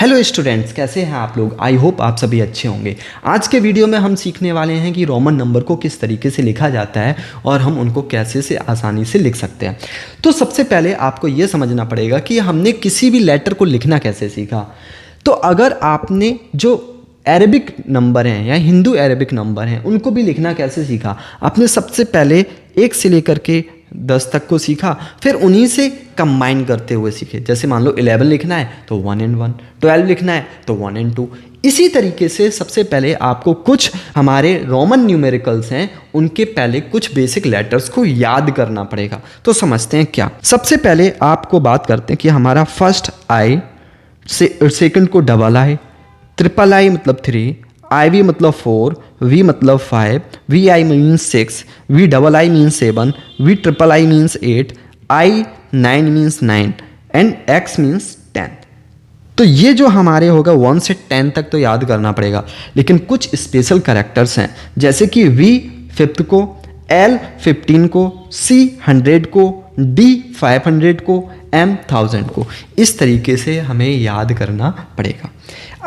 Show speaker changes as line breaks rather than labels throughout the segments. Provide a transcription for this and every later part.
Hello students, कैसे हैं आप लोग। आई होप आप सभी अच्छे होंगे। आज के वीडियो में हम सीखने वाले हैं कि रोमन नंबर को किस तरीके से लिखा जाता है और हम उनको कैसे से आसानी से लिख सकते हैं। तो सबसे पहले आपको ये समझना पड़ेगा कि हमने किसी भी लेटर को लिखना कैसे सीखा। तो अगर आपने जो अरेबिक नंबर हैं या हिंदू अरेबिक नंबर हैं उनको भी लिखना कैसे सीखा, आपने सबसे पहले 1 से लेकर के 10 तक को सीखा, फिर उन्हीं से कंबाइन करते हुए सीखे। जैसे मान लो 11 लिखना है तो 1 and 1, 12 लिखना है तो 1 and 2। इसी तरीके से सबसे पहले आपको कुछ हमारे रोमन न्यूमेरिकल्स हैं उनके पहले कुछ बेसिक लेटर्स को याद करना पड़ेगा। तो समझते हैं क्या। सबसे पहले आपको बात करते हैं कि हमारा फर्स्ट आई से सेकंड को डबल आई, ट्रिपल आई मतलब 3, IV मतलब 4, V मतलब 5, VI means 6, V double I means 7, V triple I means 8, I 9 means 9 and X means 10। तो ये जो हमारे होगा 1 से 10 तक तो याद करना पड़ेगा, लेकिन कुछ स्पेशल कैरेक्टर्स हैं जैसे कि V 5th को, L 15 को, C 100 को, D 500 को, M 1000 को। इस तरीके से हमें याद करना पड़ेगा।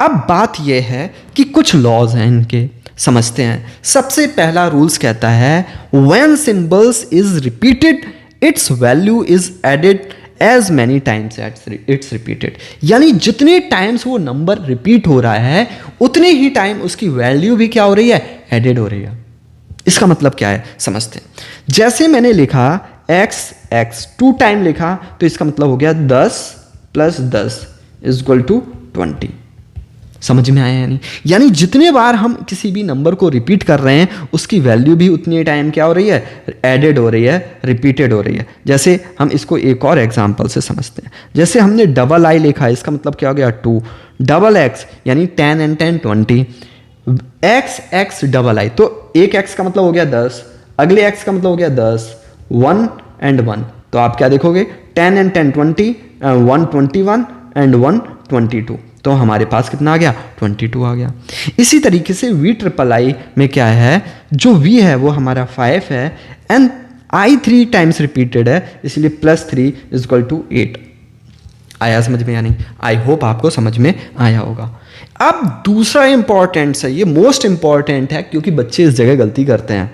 अब बात यह है कि कुछ लॉज हैं इनके, समझते हैं। सबसे पहला रूल्स कहता है when symbols is repeated its value is added as many times it's repeated. यानी जितने टाइम्स वो नंबर रिपीट हो रहा है उतने ही टाइम उसकी वैल्यू भी क्या हो रही है, एडेड हो रही है। इसका मतलब क्या है समझते हैं। जैसे मैंने लिखा x 2 टाइम लिखा तो इसका मतलब हो गया 10 + 10 = 20। समझ में आया यानी जितने बार हम किसी भी नंबर को रिपीट कर रहे हैं उसकी वैल्यू भी उतनी टाइम क्या हो रही है, एडेड हो रही है, रिपीटेड हो रही है। जैसे हम इसको एक और एग्जांपल से समझते हैं। जैसे हमने डबल आई लिखा, इसका मतलब क्या हो गया 2, डबल x यानी 10 and 10 20, x डबल आई तो एक x का मतलब हो गया 10, अगले x का मतलब हो गया 10, 1 and 1। तो आप क्या देखोगे 10 and 10 20, 1 21 and 1 22। तो हमारे पास कितना आ गया, 22 आ गया। इसी तरीके से V ट्रिपल आई में क्या है, जो V है वो हमारा 5 है एंड I 3 टाइम्स रिपीटेड है, इसलिए +3 = 8। आया समझ में या नहीं। आई होप आपको समझ में आया होगा। अब दूसरा इंपॉर्टेंट है, ये मोस्ट इंपॉर्टेंट है क्योंकि बच्चे इस जगह गलती करते हैं।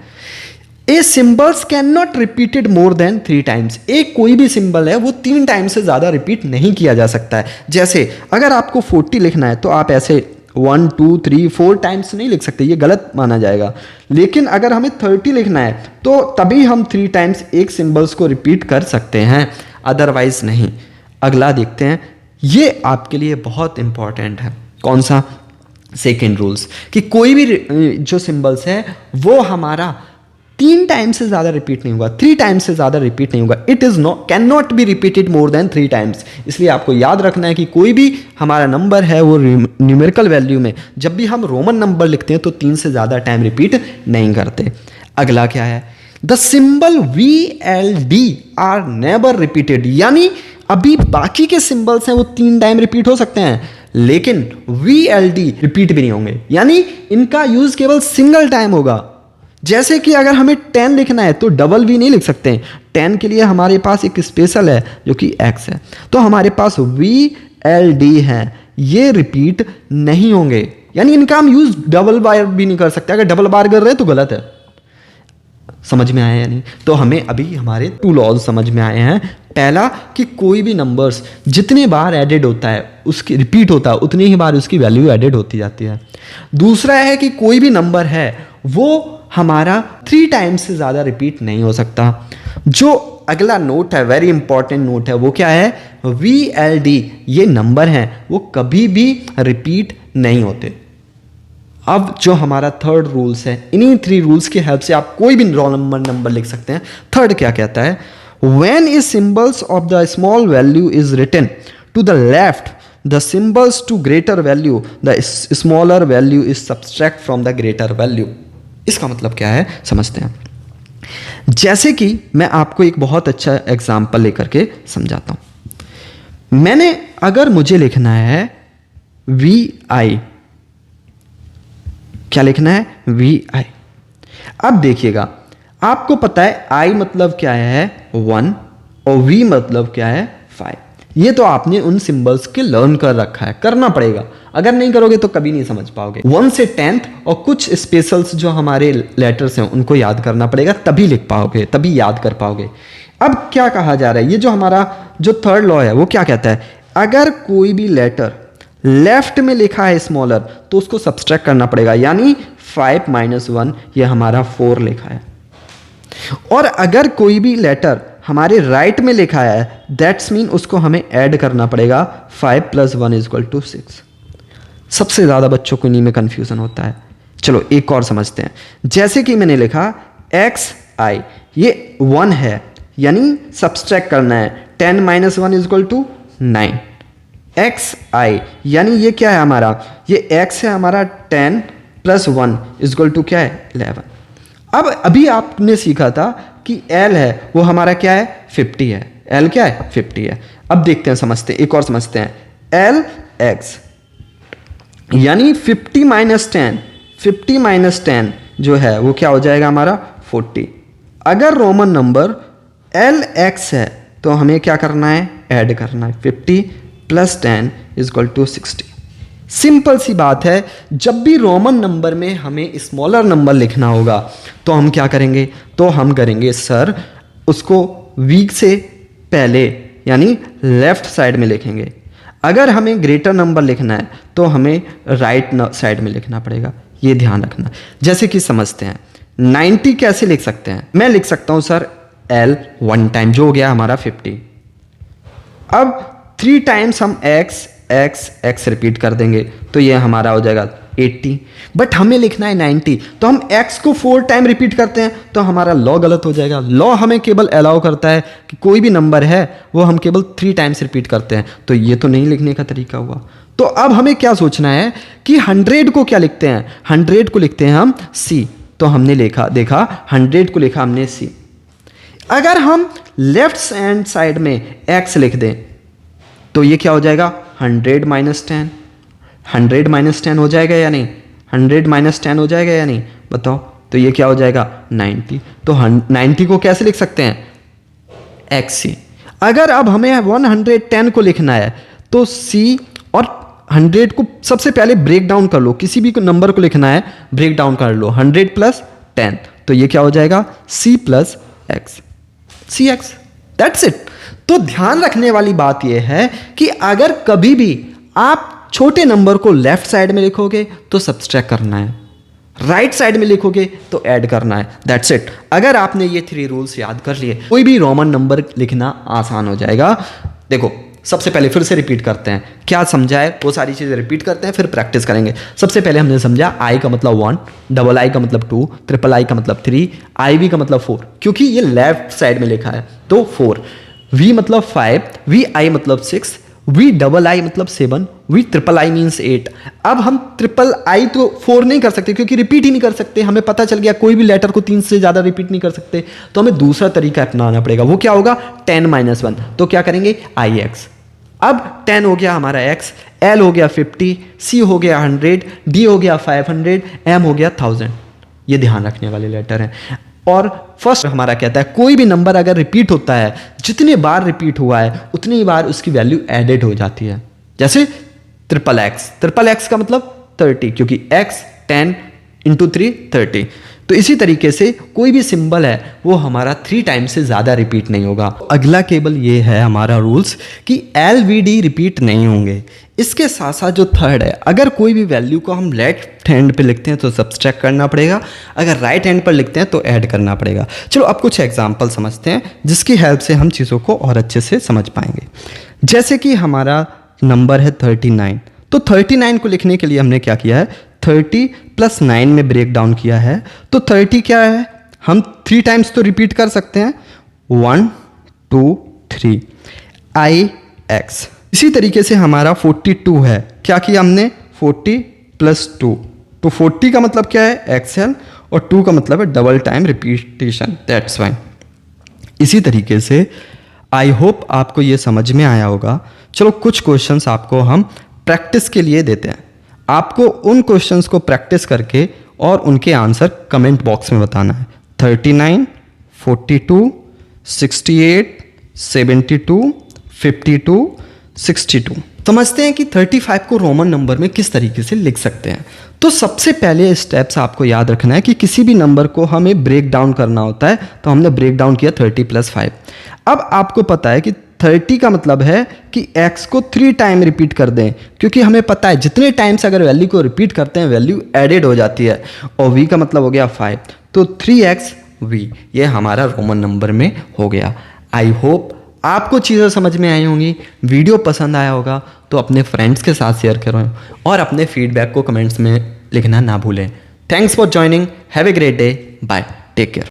A symbols can not repeated more than 3 times. एक कोई भी सिंबल है वो 3 टाइम्स से ज़्यादा रिपीट नहीं किया जा सकता है। जैसे अगर आपको 40 लिखना है तो आप ऐसे 1 2 3 4 टाइम्स नहीं लिख सकते, ये गलत माना जाएगा। लेकिन अगर हमें 30 लिखना है तो तभी हम 3 टाइम्स एक सिंबल्स को रिपीट कर सकते हैं, अदरवाइज नहीं। अगला देखते हैं, ये आपके लिए बहुत इंपॉर्टेंट है। कौन सा, सेकेंड रूल्स, कि कोई भी जो सिंबल्स है वो हमारा 3 टाइम्स से ज़्यादा रिपीट नहीं होगा, 3 टाइम्स से ज़्यादा रिपीट नहीं होगा। It is not can not be repeated more than 3 times. इसलिए आपको याद रखना है कि कोई भी हमारा नंबर है वो न्यूमेरिकल वैल्यू में जब भी हम रोमन नंबर लिखते हैं तो 3 से ज़्यादा टाइम रिपीट नहीं करते। अगला क्या है, the symbol VLD are never repeated. यानी अभी बाकी के सिंबल्स हैं वो 3 टाइम रिपीट हो सकते हैं लेकिन VLD रिपीट भी नहीं होंगे, यानी इनका यूज केवल सिंगल टाइम होगा। जैसे कि अगर हमें 10 लिखना है तो डबल V नहीं लिख सकते। 10 के लिए हमारे पास एक स्पेशल है जो कि X है, तो हमारे पास VLD है, ये रिपीट नहीं होंगे, यानी इनका हम यूज डबल बार भी नहीं कर सकते। अगर डबल बार कर रहे हैं तो गलत है। समझ में आया या नहीं। तो हमें अभी हमारे 2 लॉज समझ में आए हैं। पहला कि कोई भी नंबर्स जितने बार एडेड होता है उसकी रिपीट होता है उतनी ही बार उसकी वैल्यू एडेड होती जाती है। दूसरा है कि कोई भी नंबर है वो हमारा 3 टाइम्स से ज़्यादा रिपीट नहीं हो सकता। जो अगला नोट है, वेरी इंपॉर्टेंट नोट है, वो क्या है, VLD ये नंबर हैं वो कभी भी रिपीट नहीं होते। अब जो हमारा थर्ड रूल्स है, इन्हीं 3 रूल्स की हेल्प से आप कोई भी रोमन नंबर लिख सकते हैं। थर्ड क्या कहता है, when is symbols of the small value is written to the left the symbols to greater value the smaller value is subtract from the greater value. इसका मतलब क्या है समझते हैं। जैसे कि मैं आपको एक बहुत अच्छा एग्जाम्पल लेकर के समझाता हूं। अगर मुझे लिखना है VI, क्या लिखना है VI। अब देखिएगा, आपको पता है I मतलब क्या है 1 और V मतलब क्या है 5। ये तो आपने उन सिंबल्स के लर्न कर रखा है, करना पड़ेगा, अगर नहीं करोगे तो कभी नहीं समझ पाओगे। 1 से 10th और कुछ स्पेशल्स जो हमारे लेटर्स हैं उनको याद करना पड़ेगा, तभी लिख पाओगे, तभी याद कर पाओगे। अब क्या कहा जा रहा है, ये जो हमारा जो थर्ड लॉ है वो क्या कहता है, अगर कोई भी लेटर लेफ्ट में लिखा है स्मॉलर तो उसको सब्सट्रैक्ट करना पड़ेगा, यानी 5 - 1 ये हमारा 4 लिखा है। और अगर कोई भी लेटर हमारे राइट में लिखा है दैट्स मीन उसको हमें ऐड करना पड़ेगा, 5 + 1 = 6। सबसे ज़्यादा बच्चों को इन्हीं में कंफ्यूजन होता है। चलो एक और समझते हैं, जैसे कि मैंने लिखा xi, ये 1 है यानी सब्सट्रैक्ट करना है, 10 - 1 = 9। xi यानी ये क्या है हमारा, ये x है हमारा, 10 + 1 = क्या है, 11। अब अभी आपने सीखा था कि L है वो हमारा क्या है, 50 है। L क्या है, 50 है। अब देखते हैं, समझते हैं, एक और समझते हैं, Lx यानी 50 - 10 जो है वो क्या हो जाएगा हमारा, 40। अगर रोमन नंबर Lx है तो हमें क्या करना है, ऐड करना है, 50 + 10 = 60। सिंपल सी बात है, जब भी रोमन नंबर में हमें स्मॉलर नंबर लिखना होगा तो हम क्या करेंगे, तो हम करेंगे सर उसको वीक से पहले यानी लेफ्ट साइड में लिखेंगे। अगर हमें ग्रेटर नंबर लिखना है तो हमें राइट साइड में लिखना पड़ेगा, ये ध्यान रखना। जैसे कि समझते हैं 90 कैसे लिख सकते हैं, मैं लिख सकता हूँ सर L 1 टाइम जो हो गया हमारा 50। अब 3 टाइम्स हम x रिपीट कर देंगे तो ये हमारा हो जाएगा 80। बट हमें लिखना है 90 तो हम x को 4 टाइम रिपीट करते हैं तो हमारा लॉ गलत हो जाएगा। लॉ हमें केवल अलाउ करता है कि कोई भी नंबर है वो हम केवल 3 टाइम्स रिपीट करते हैं, तो ये तो नहीं लिखने का तरीका हुआ। तो अब हमें क्या सोचना है कि 100 को क्या लिखते हैं, 100 को लिखते हैं हम c। तो हमने देखा 100 को लिखा हमने c। अगर हम लेफ्ट हैंड साइड में x लिख दें तो ये क्या हो जाएगा, 100 - 10। 100 - 10 हो जाएगा या नहीं, 100 - 10 हो जाएगा या नहीं, बताओ। तो ये क्या हो जाएगा, 90। तो 90 को कैसे लिख सकते हैं, xc। अगर अब हमें 110 को लिखना है तो c और 100 को सबसे पहले ब्रेक डाउन कर लो, किसी भी नंबर को लिखना है ब्रेक डाउन कर लो, 100 + 10 तो ये क्या हो जाएगा, c + x, cx, that's it. तो ध्यान रखने वाली बात यह है कि अगर कभी भी आप छोटे नंबर को लेफ्ट साइड में लिखोगे तो सब्सट्रैक्ट करना है, राइट साइड में लिखोगे तो ऐड करना है, दैट्स इट। अगर आपने ये 3 रूल्स याद कर लिए कोई भी रोमन नंबर लिखना आसान हो जाएगा। देखो सबसे पहले फिर से रिपीट करते हैं, क्या समझा है वो सारी चीज़ें रिपीट करते हैं फिर प्रैक्टिस करेंगे। सबसे पहले हमने समझा आई का मतलब 1, डबल आई का मतलब 2, ट्रिपल आई का मतलब 3, IV का मतलब 4, क्योंकि ये लेफ्ट साइड में लिखा है तो 4, V मतलब 5, VI मतलब 6, VII मतलब 7, VIII मीन्स 8। अब हम III तो 4 नहीं कर सकते क्योंकि रिपीट ही नहीं कर सकते, हमें पता चल गया कोई भी लेटर को 3 से ज़्यादा रिपीट नहीं कर सकते, तो हमें दूसरा तरीका अपनाना पड़ेगा। वो क्या होगा, 10 - 1, तो क्या करेंगे, IX। अब 10 हो गया हमारा x, L हो गया 50, C हो गया 100, D हो गया 500, M हो गया 1000। ये ध्यान रखने वाले लेटर हैं। और फर्स्ट हमारा कहता है कोई भी नंबर अगर रिपीट होता है, जितने बार रिपीट हुआ है उतनी बार उसकी वैल्यू एडेड हो जाती है। जैसे XXX का मतलब 30, क्योंकि x 10 × 3 30। तो इसी तरीके से कोई भी सिंबल है वो हमारा 3 टाइम्स से ज़्यादा रिपीट नहीं होगा। अगला केवल ये है हमारा रूल्स कि LVD रिपीट नहीं होंगे। इसके साथ साथ जो थर्ड है, अगर कोई भी वैल्यू को हम लेफ्ट हैंड पे लिखते हैं तो सब्सट्रैक्ट करना पड़ेगा, अगर राइट हैंड पर लिखते हैं तो ऐड करना पड़ेगा। चलो अब कुछ एग्जांपल समझते हैं जिसकी हेल्प से हम चीज़ों को और अच्छे से समझ पाएंगे। जैसे कि हमारा नंबर है 39, तो 39 को लिखने के लिए हमने क्या किया है, 30 + 9 में ब्रेक डाउन किया है। तो 30 क्या है, हम 3 टाइम्स तो रिपीट कर सकते हैं, 1 2 3 IX। इसी तरीके से हमारा 42 है, क्या किया हमने, 40 + 2, तो 40 का मतलब क्या है, XL, और 2 का मतलब है double time repetition, that's why. इसी तरीके से आई होप आपको ये समझ में आया होगा। चलो कुछ क्वेश्चंस आपको हम प्रैक्टिस के लिए देते हैं, आपको उन क्वेश्चंस को प्रैक्टिस करके और उनके आंसर कमेंट बॉक्स में बताना है। 39, 42, 68, 72, 52, 62। समझते हैं कि 35 को रोमन नंबर में किस तरीके से लिख सकते हैं। तो सबसे पहले स्टेप्स आपको याद रखना है कि किसी भी नंबर को हमें ब्रेक डाउन करना होता है, तो हमने ब्रेक डाउन किया 30 + 5। अब आपको पता है कि 30 का मतलब है कि x को 3 टाइम रिपीट कर दें, क्योंकि हमें पता है जितने टाइम्स अगर वैल्यू को रिपीट करते हैं वैल्यू एडेड हो जाती है, और v का मतलब हो गया 5, तो 3x v ये हमारा रोमन नंबर में हो गया। आई होप आपको चीज़ें समझ में आई होंगी, वीडियो पसंद आया होगा तो अपने फ्रेंड्स के साथ शेयर करें और अपने फीडबैक को कमेंट्स में लिखना ना भूलें। Thanks for joining, have a great day, bye, take care.